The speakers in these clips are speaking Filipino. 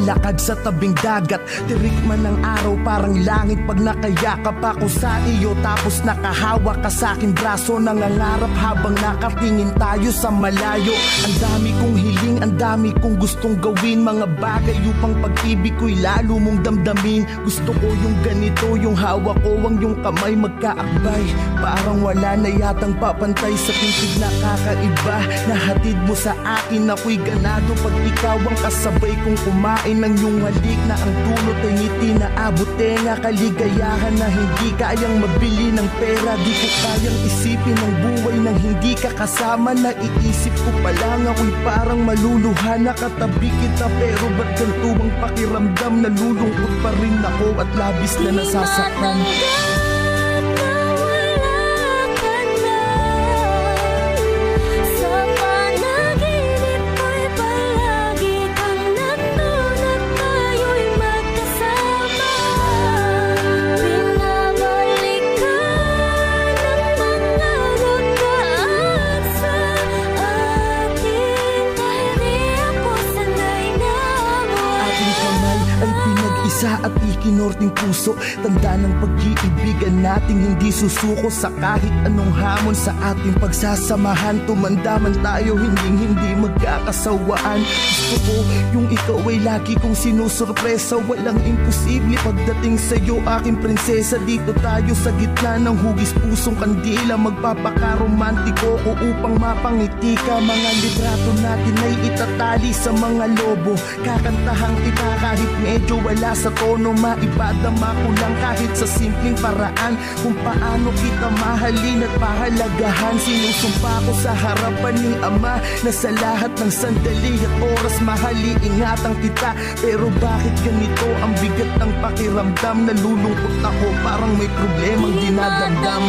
naglalakad sa tabing dagat. Tirik man ng araw parang langit pag nakayakap ako sa iyo. Tapos nakahawak ka sa aking braso, nangangarap habang nakatingin tayo sa malayo. Ang dami kong hiling, ang dami kong gustong gawin, mga bagay upang pag-ibig ko'y lalo mong damdamin. Gusto ko yung ganito, yung hawak ko ang yung kamay magkaakbay. Parang wala na yatang papantay sa pintig na kakaiba. Nahatid mo sa akin, ako'y ganado pag ikaw ang kasabay kong kumain ng iyong halik na ang dulot ay ngiti na abot tenga. Kaligayahan na hindi kayang mabili ng pera. Di ko kayang isipin ang buhay nang hindi ka kasama. Naiisip ko pa lang ako'y parang maluluha. Nakatabi kita pero ba't ganito ang pakiramdam? Nalulungkot pa rin ako at labis na nasasaktan. At ikinorting puso, tanda ng pag-iibigan nating hindi susuko sa kahit anong hamon sa ating pagsasamahan. Tumanda man tayo, hindi magkakasawaan. Gusto ko yung ikaw ay lagi kong sinusurpresa. Walang imposible pagdating sa'yo, aking prinsesa. Dito tayo sa gitna ng hugis pusong kandila. Magpapaka-romantiko ko upang mapangiti ka. Mga litrato natin ay itatali sa mga lobo. Kakantahang kita kahit medyo wala sa tono, maibadama ko lang kahit sa simpleng paraan kung paano kita mahalin at pahalagahan. Sinusumpa ko sa harapan ni Ama na sa lahat ng sandali at oras mahali ingatan kita. Pero bakit ganito ang bigat ng pakiramdam? Nalulungkot ako parang may problemang dinadamdam.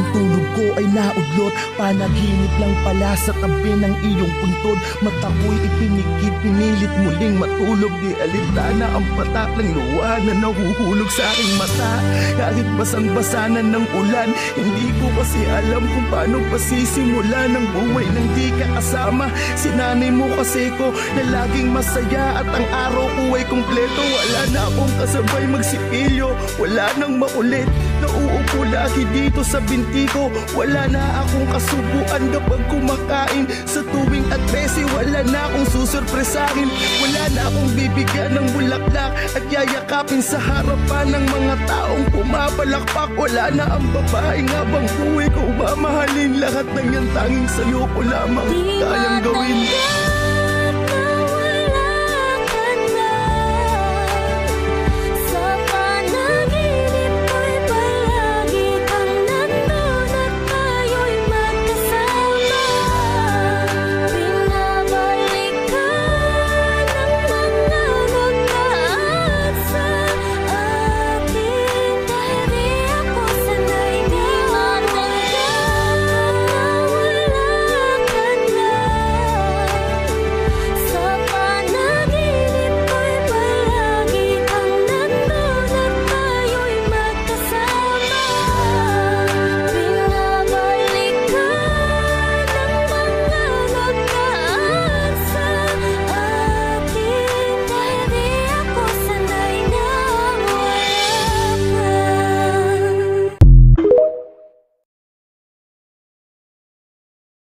Tulog ko ay naudlot, panaginip lang pala sa tabi ng iyong puntod. Mata ko'y ipinikit, pinilit muling matulog. Di alintana ang patak ng luha na nahuhulog sa aking mata. Kahit basang-basanan ng ulan, hindi ko kasi alam kung paano pasisimulan ang buhay nang di ka kasama. Sinanay mo kasi ko na laging masaya at ang araw ko ay kumpleto. Wala na akong kasabay magsipilyo, wala nang makulit. Nauupo lagi dito sa binti ko. Wala na akong kasubuan kapag kumakain. Sa tuwing at besi, wala na akong susurpresahin. Wala na akong bibigyan ng bulaklak at yayakapin sa harapan ng mga taong pumapalakpak. Wala na ang babaeng habang buhay ko mamahalin. Lahat ng yan tanging sa'yo ko lamang.